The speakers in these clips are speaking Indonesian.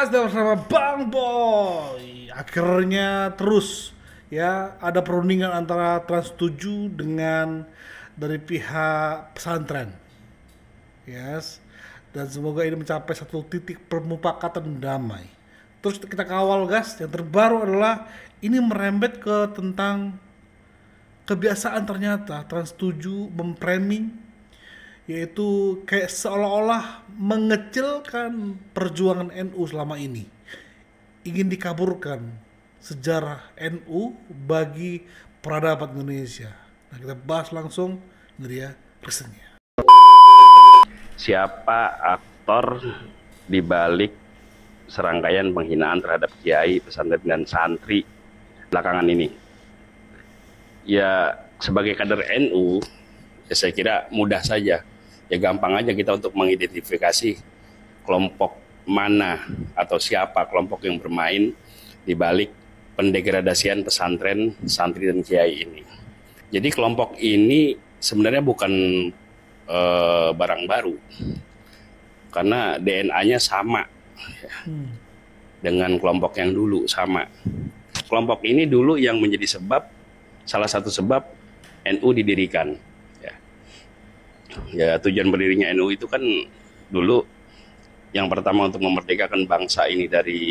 Gas dan bersama Bang Boy. Akhirnya terus ya ada perundingan antara Trans 7 dengan dari pihak pesantren. Yes. Dan semoga ini mencapai satu titik permufakatan damai. Terus kita kawal gas. Yang terbaru adalah ini merembet ke tentang kebiasaan ternyata Trans 7 memframing, yaitu kayak seolah-olah mengecilkan perjuangan NU selama ini, ingin dikaburkan sejarah NU bagi peradaban Indonesia. Nah, kita bahas langsung dari ya resennya. Siapa aktor di balik serangkaian penghinaan terhadap kiai, pesantren dan santri belakangan ini? Ya, sebagai kader NU, ya saya kira mudah saja. Ya gampang aja kita untuk mengidentifikasi kelompok mana atau siapa kelompok yang bermain di balik pendegradasian pesantren, santri dan kiai ini. Jadi kelompok ini sebenarnya bukan barang baru, karena DNA-nya sama ya, dengan kelompok yang dulu sama. Kelompok ini dulu yang menjadi salah satu sebab NU didirikan. Ya, tujuan berdirinya NU itu kan dulu yang pertama untuk memerdekakan bangsa ini dari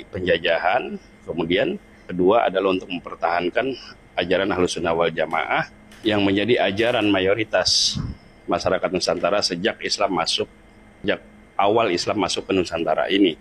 penjajahan, kemudian kedua adalah untuk mempertahankan ajaran Ahlus Sunnah wal Jamaah yang menjadi ajaran mayoritas masyarakat Nusantara sejak awal Islam masuk ke Nusantara ini.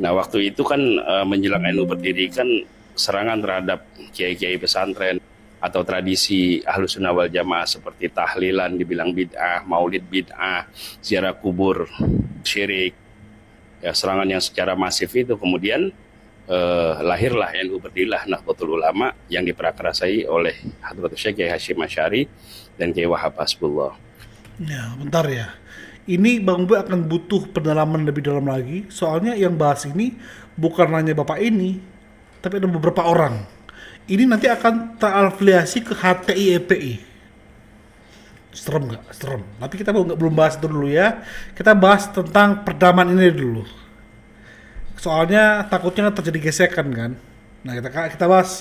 Nah, waktu itu kan menjelang NU berdiri kan serangan terhadap kiai-kiai pesantren atau tradisi Ahlus Sunnah wal Jamaah seperti tahlilan dibilang bid'ah, maulid bid'ah, ziarah kubur syirik. Ya, serangan yang secara masif itu kemudian lahirlah NU, berdirilah Nahdlatul Ulama yang diprakarsai oleh Hadratus Syekh Kiai Hasyim Asy'ari dan Kiai Wahab Hasbullah. Ya, bentar ya. Ini Bang Boy akan butuh pendalaman lebih dalam lagi. Soalnya yang bahas ini bukan hanya Bapak ini, tapi ada beberapa orang. Ini nanti akan terafiliasi ke HTI EPI. Serem nggak? Serem. Tapi kita belum bahas itu dulu ya. Kita bahas tentang perdaman ini dulu. Soalnya takutnya terjadi gesekan kan. Nah, kita bahas.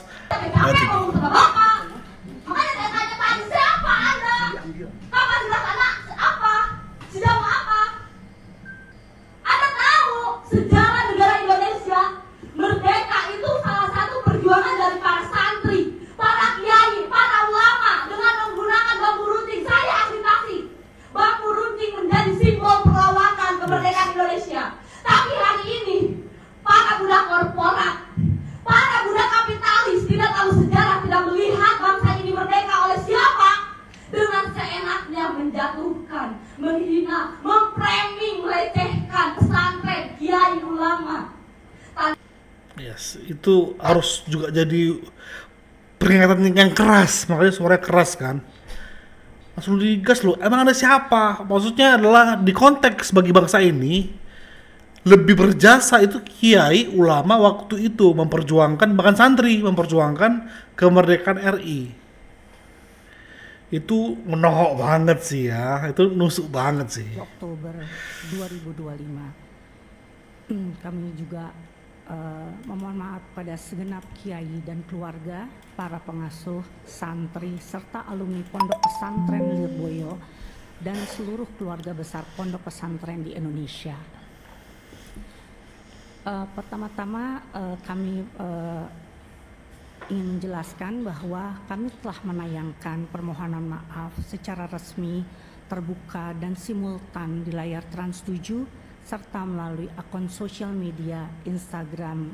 Sejarah negara Indonesia merdeka itu salah satu perjuangan dari para santri, para kiai, para ulama dengan menggunakan bambu runcing. Saya ahli saksi, bambu runcing menjadi simbol perlawanan kemerdekaan Indonesia. Tapi hari ini para budak korporat, para budak kapitalis tidak tahu sejarah, tidak melihat bangsa ini merdeka oleh siapa, dengan seenaknya menjatuhkan, menghina, memframing, melecehkan pesantren, kiai, ulama. Yes, itu harus juga jadi peringatan yang keras, makanya suaranya keras kan. Langsung digas loh, emang ada siapa? Maksudnya adalah di konteks bagi bangsa ini lebih berjasa itu kiai, ulama waktu itu memperjuangkan, bahkan santri memperjuangkan kemerdekaan RI. Itu menohok banget sih ya, itu nusuk banget sih. Oktober 2025 kami juga memohon maaf pada segenap kiai dan keluarga, para pengasuh, santri, serta alumni Pondok Pesantren Lirboyo dan seluruh keluarga besar Pondok Pesantren di Indonesia. Pertama-tama kami ingin menjelaskan bahwa kami telah menayangkan permohonan maaf secara resmi, terbuka dan simultan di layar Trans 7 serta melalui akun sosial media Instagram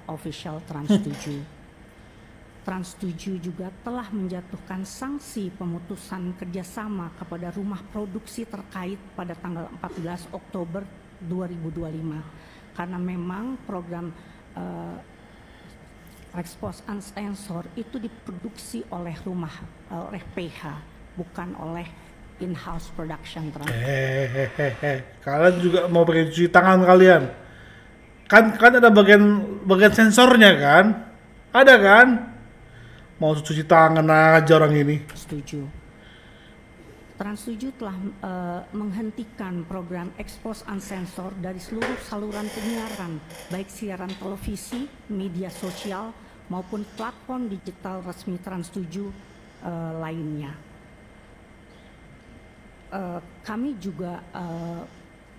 @officialtrans7. Trans 7 juga telah menjatuhkan sanksi pemutusan kerjasama kepada rumah produksi terkait pada tanggal 14 Oktober 2025 karena memang program Expose Unsensor itu diproduksi oleh oleh PH, bukan oleh in-house production. Kalian juga mau pakai cuci tangan kalian? Kan ada bagian sensornya kan? Ada kan? Mau cuci tangan aja orang ini. Setuju. Trans 7 telah menghentikan program Expose Uncensored dari seluruh saluran penyiaran, baik siaran televisi, media sosial, maupun platform digital resmi Trans 7 lainnya. Kami juga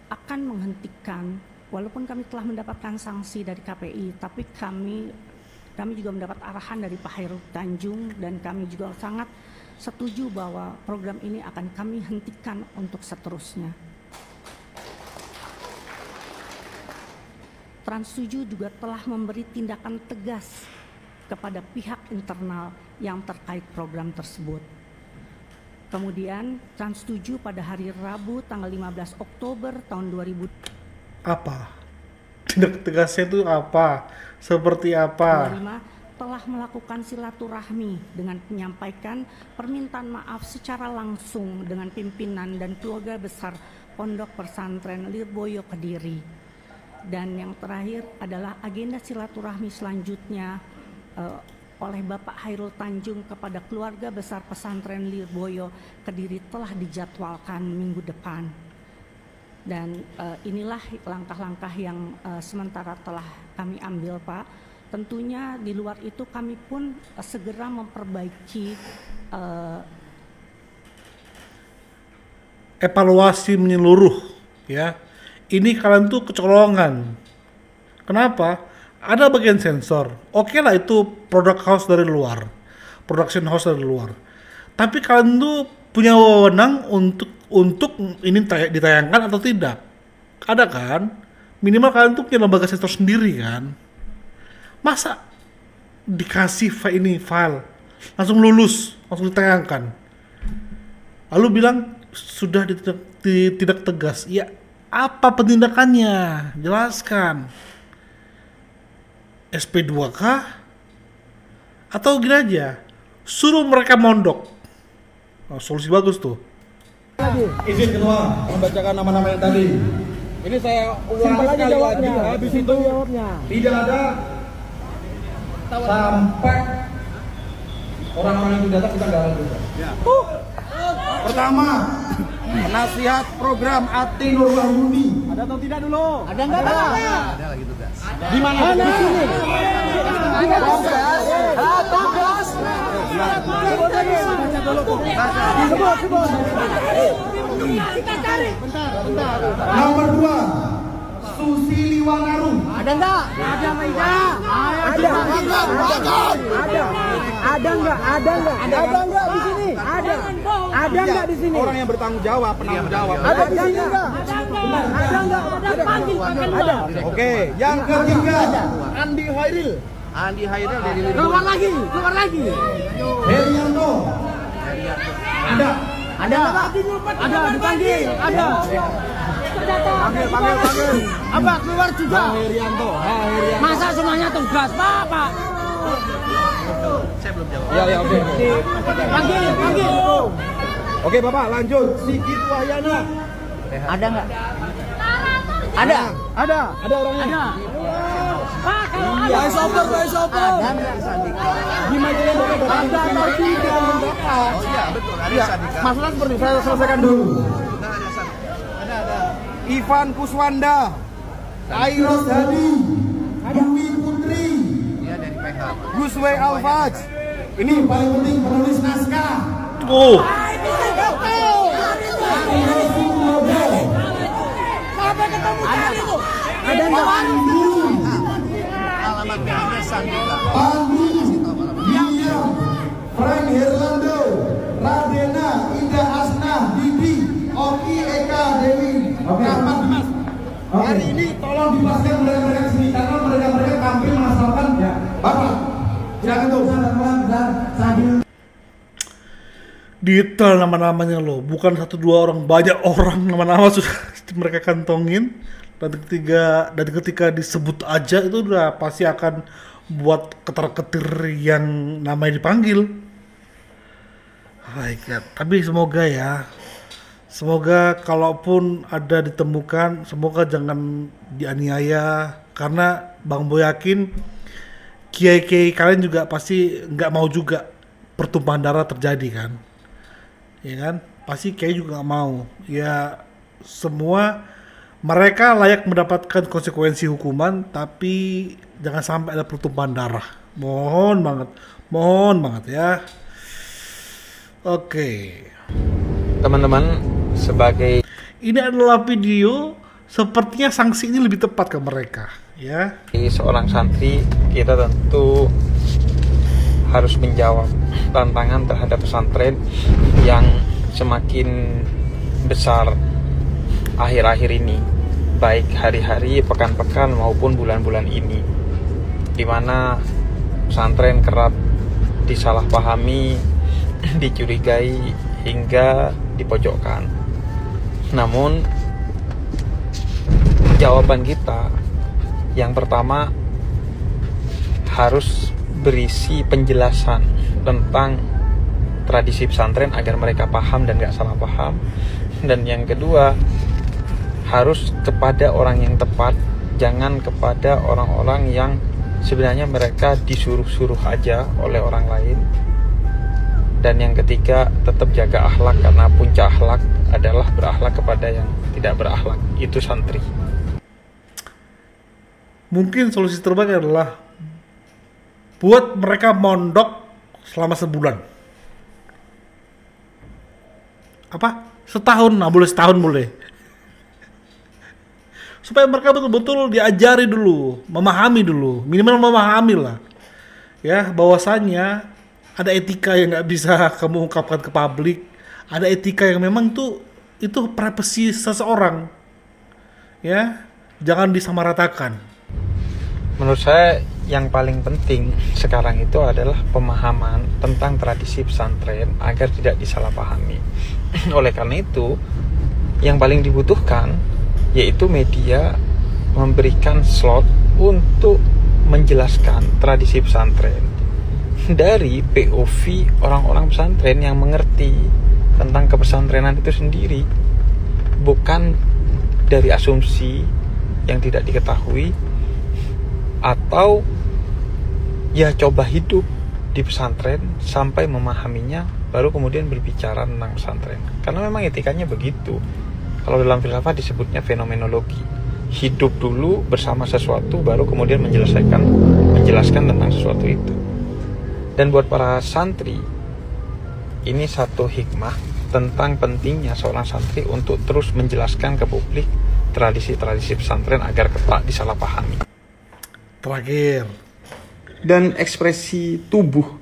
akan menghentikan, walaupun kami telah mendapatkan sanksi dari KPI, tapi kami juga mendapat arahan dari Pak Hairul Tanjung, dan kami juga sangat setuju bahwa program ini akan kami hentikan untuk seterusnya. Trans 7 juga telah memberi tindakan tegas kepada pihak internal yang terkait program tersebut. Kemudian Trans 7 pada hari Rabu tanggal 15 Oktober tahun 2000. Apa? Tindak tegasnya itu apa? Seperti apa? 2005 telah melakukan silaturahmi dengan menyampaikan permintaan maaf secara langsung dengan pimpinan dan keluarga besar Pondok Pesantren Lirboyo Kediri. Dan yang terakhir adalah agenda silaturahmi selanjutnya oleh Bapak Hairul Tanjung kepada keluarga besar Pesantren Lirboyo Kediri telah dijadwalkan minggu depan. Dan inilah langkah-langkah yang sementara telah kami ambil, Pak. Tentunya di luar itu kami pun segera memperbaiki evaluasi menyeluruh, ya. Ini kalian tuh kecolongan. Kenapa? Ada bagian sensor. Oke lah, itu product house dari luar, production house dari luar. Tapi kalian tuh punya wewenang untuk ini ditayangkan atau tidak. Ada kan? Minimal kalian tuh punya lembaga sensor sendiri kan. Masa dikasih file langsung lulus, langsung ditayangkan, lalu bilang sudah tidak tegas? Ya, apa penindakannya? Jelaskan. SP2 kah? Atau gini aja, suruh mereka mondok. Solusi bagus tuh. Izin ketua membacakan nama-nama yang tadi. Ini saya ulang sekali lagi. Habis itu tidak ada sampai orang-orang yang datang kita nggak lanjutkan. Ya. Pertama, penasihat program Ati Nur Wahyuni. Ada atau tidak dulu? Ada nggak? Ada lagi tugas. Di mana? Di sini. Tugas. Sebut. Kita cari. Bentar. Nomor 2. Susi Liwanarum. Ada enggak? Ada Maida. Ada enggak di sini? Ada enggak di sini? Orang yang bertanggung jawab, penanggung jawab. Ada di sini enggak? Ada enggak? Ada. Oke, yang ketiga Andi Hairil dari Lirboyo. Keluar lagi. Herianto. Ada dipanggil. Ada. Panggil. Abah keluar juga. Herianto. Masa semuanya tugas, Pak? Saya belum jawab. Ya, oke. Panggil. Oke, Bapak, lanjut. Sigit Wahyana. Ada enggak? Ada orangnya. Ada. Pak, kalau ada. Pak Soper. Ada enggak Sandika? Di majelis ada atau tidak? Oh iya, betul. Ada Sandika. Masalah seperti saya selesaikan dulu. Ada. Ivan Kuswanda. Airos Hadi. Dwi Putri. Dia dari PH. Guswe Alfaj. Ini paling penting penulis naskah. Oh. Sampai ketemu tadi tuh. Ada enggak? Alamatnya ada Sandika. Andi, Dia, Frank Herlando, Radena, Indah Asnah, Didi, Oki, Eka, Dewi. Rahmat Mas. Hari ini tolong dipastikan mereka sini karena mereka tampil masalahkan ya. Bapak, jangan tuh Sadil. Detail nama-namanya loh, bukan 1-2 orang, banyak orang nama-nama sudah mereka kantongin. Dan ketika disebut aja itu udah pasti akan buat ketar-ketir yang namanya dipanggil. Tapi semoga kalaupun ada ditemukan, semoga jangan dianiaya, karena Bang Boy yakin kiai-kiai kalian juga pasti nggak mau juga pertumpahan darah terjadi kan. ya kan? Pasti kiai juga nggak mau. Ya semua mereka layak mendapatkan konsekuensi hukuman, tapi jangan sampai ada pertumpahan darah. Mohon banget ya. Oke. Teman-teman, sebagai Ini adalah video, sepertinya sanksi ini lebih tepat ke mereka, ya. seorang santri, kita tentu harus menjawab tantangan terhadap pesantren yang semakin besar akhir-akhir ini, baik hari-hari, pekan-pekan maupun bulan-bulan ini, di mana pesantren kerap disalahpahami, dicurigai hingga dipojokkan. Namun jawaban kita yang pertama harus berisi penjelasan tentang tradisi pesantren agar mereka paham dan gak salah paham. Dan yang kedua, harus kepada orang yang tepat, jangan kepada orang-orang yang sebenarnya mereka disuruh-suruh aja oleh orang lain. Dan yang ketiga, tetap jaga akhlak, karena puncak akhlak adalah berakhlak kepada yang tidak berakhlak, itu santri. Mungkin solusi terbaik adalah buat mereka mondok selama sebulan. Apa? Setahun, nah boleh setahun boleh. Supaya mereka betul-betul diajari dulu, memahami dulu, minimal memahami lah. Ya, bahwasannya ada etika yang nggak bisa kamu ungkapkan ke publik. Ada etika yang memang itu privasi seseorang. Ya, jangan disamaratakan. Menurut saya yang paling penting sekarang itu adalah pemahaman tentang tradisi pesantren agar tidak disalahpahami. Oleh karena itu, yang paling dibutuhkan yaitu media memberikan slot untuk menjelaskan tradisi pesantren dari POV orang-orang pesantren yang mengerti tentang kepesantrenan itu sendiri, bukan dari asumsi yang tidak diketahui atau ya coba hidup di pesantren sampai memahaminya baru kemudian berbicara tentang pesantren. Karena memang etikanya begitu. Kalau dalam filsafat disebutnya fenomenologi. Hidup dulu bersama sesuatu baru kemudian menjelaskan tentang sesuatu itu. Dan buat para santri, ini satu hikmah tentang pentingnya seorang santri untuk terus menjelaskan ke publik tradisi-tradisi pesantren agar tak disalahpahami. Terakhir, Dan ekspresi tubuh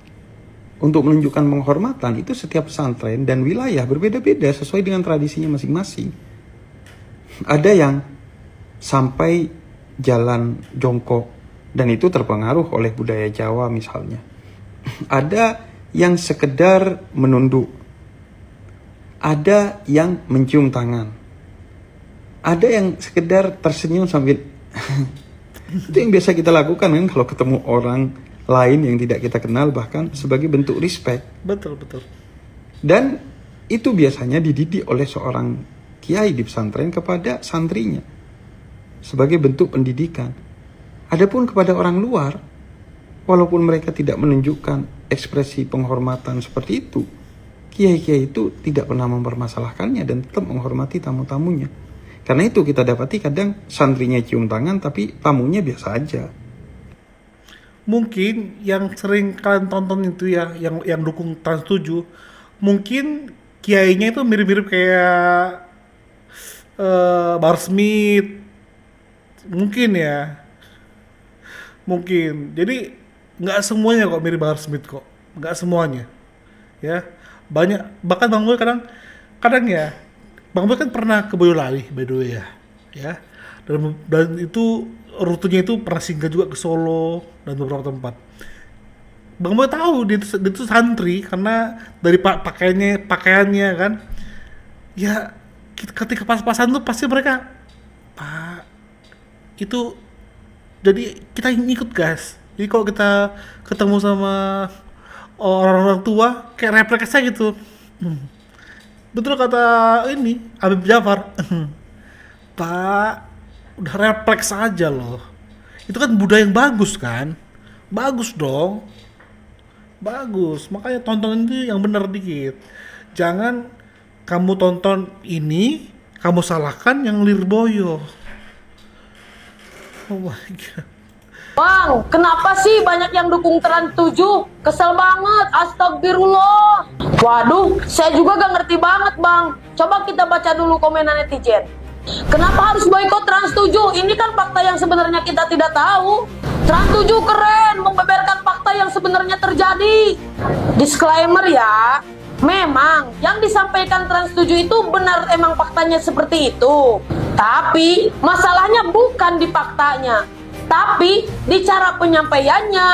untuk menunjukkan penghormatan itu setiap pesantren dan wilayah berbeda-beda sesuai dengan tradisinya masing-masing. Ada yang sampai jalan jongkok dan itu terpengaruh oleh budaya Jawa misalnya. Ada yang sekedar menunduk. Ada yang mencium tangan. Ada yang sekedar tersenyum sambil itu yang biasa kita lakukan kan kalau ketemu orang lain yang tidak kita kenal, bahkan sebagai bentuk respect. betul. Dan itu biasanya dididik oleh seorang kiai di pesantren kepada santrinya sebagai bentuk pendidikan. Adapun kepada orang luar, walaupun mereka tidak menunjukkan ekspresi penghormatan seperti itu, kiai-kiai itu tidak pernah mempermasalahkannya dan tetap menghormati tamu-tamunya. Karena itu kita dapati kadang santrinya cium tangan tapi tamunya biasa aja. Mungkin yang sering kalian tonton itu ya, yang dukung Trans 7, mungkin kiainya itu mirip-mirip kayak Bahar Smith. Mungkin ya. Mungkin. Jadi nggak semuanya kok mirip Bahar Smith kok. Nggak semuanya. Ya. Banyak, bahkan Bang Boy kadang ya, Bang Boy kan pernah ke Boyolali by the way ya. Ya. Dan itu rutenya itu pernah singgah juga ke Solo dan beberapa tempat. Bang Boy tahu dia itu santri karena dari pakaiannya kan. Ya ketika pas-pasan tuh pasti mereka, Pak, itu jadi kita ngikut guys. Jadi kalau kita ketemu sama orang-orang tua kayak refleks aja gitu. Betul kata ini Habib Jafar. Pak, udah refleks aja loh. Itu kan budaya yang bagus kan? Bagus dong. Bagus. Makanya tontonan itu yang benar dikit. Jangan kamu tonton ini, kamu salahkan yang Lirboyo. Oh my god. Bang, kenapa sih banyak yang dukung Trans 7? Kesel banget, astagfirullah. Waduh, saya juga gak ngerti banget bang. Coba kita baca dulu komenan netizen. Kenapa harus boikot Trans 7? Ini kan fakta yang sebenarnya kita tidak tahu. Trans 7 keren, membeberkan fakta yang sebenarnya terjadi. Disclaimer ya, memang yang disampaikan Trans 7 itu benar, emang faktanya seperti itu. Tapi masalahnya bukan di faktanya, tapi di cara penyampaiannya,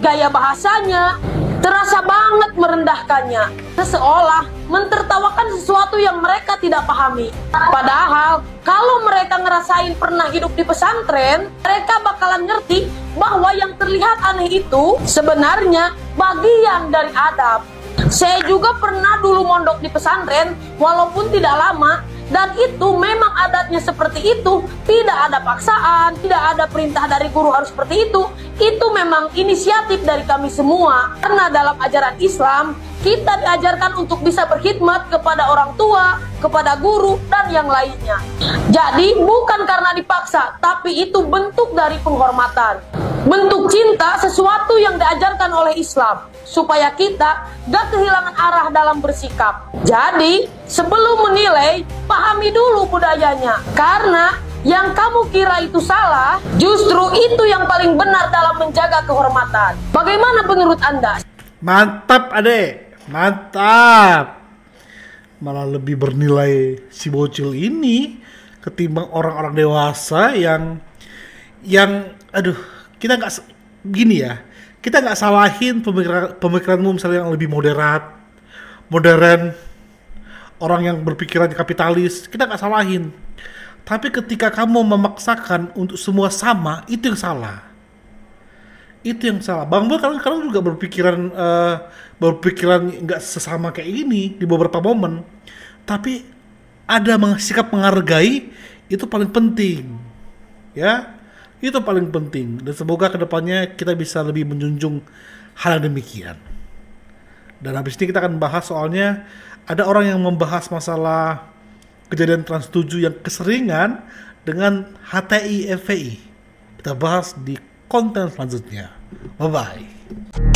gaya bahasanya, terasa banget merendahkannya, seolah mentertawakan sesuatu yang mereka tidak pahami. Padahal kalau mereka ngerasain pernah hidup di pesantren, mereka bakalan ngerti bahwa yang terlihat aneh itu sebenarnya bagian dari adab. Saya juga pernah dulu mondok di pesantren, walaupun tidak lama, dan itu memang adatnya seperti itu. Tidak ada paksaan, tidak ada perintah dari guru harus seperti itu. Itu memang inisiatif dari kami semua. Karena dalam ajaran Islam, kita diajarkan untuk bisa berkhidmat kepada orang tua, kepada guru, dan yang lainnya. Jadi bukan karena dipaksa, tapi itu bentuk dari penghormatan. Bentuk cinta, sesuatu yang diajarkan oleh Islam, supaya kita gak kehilangan arah dalam bersikap. Jadi sebelum menilai, pahami dulu budayanya. Karena yang kamu kira itu salah, justru itu yang paling benar dalam menjaga kehormatan. Bagaimana menurut Anda? Mantap adek, mantap. Malah lebih bernilai si bocil ini ketimbang orang-orang dewasa yang aduh, kita nggak gini ya, kita nggak salahin pemikiranmu misalnya yang lebih modern, orang yang berpikiran kapitalis, kita nggak salahin. Tapi ketika kamu memaksakan untuk semua sama, itu yang salah. Itu yang salah. Bang Bol kadang juga berpikiran nggak sesama kayak ini di beberapa momen. Tapi ada sikap menghargai, itu paling penting. Ya, itu paling penting. Dan semoga kedepannya kita bisa lebih menjunjung hal yang demikian. Dan habis ini kita akan bahas, soalnya ada orang yang membahas masalah kejadian Trans 7 yang keseringan dengan HTI FPI. Kita bahas di konten selanjutnya. Bye-bye.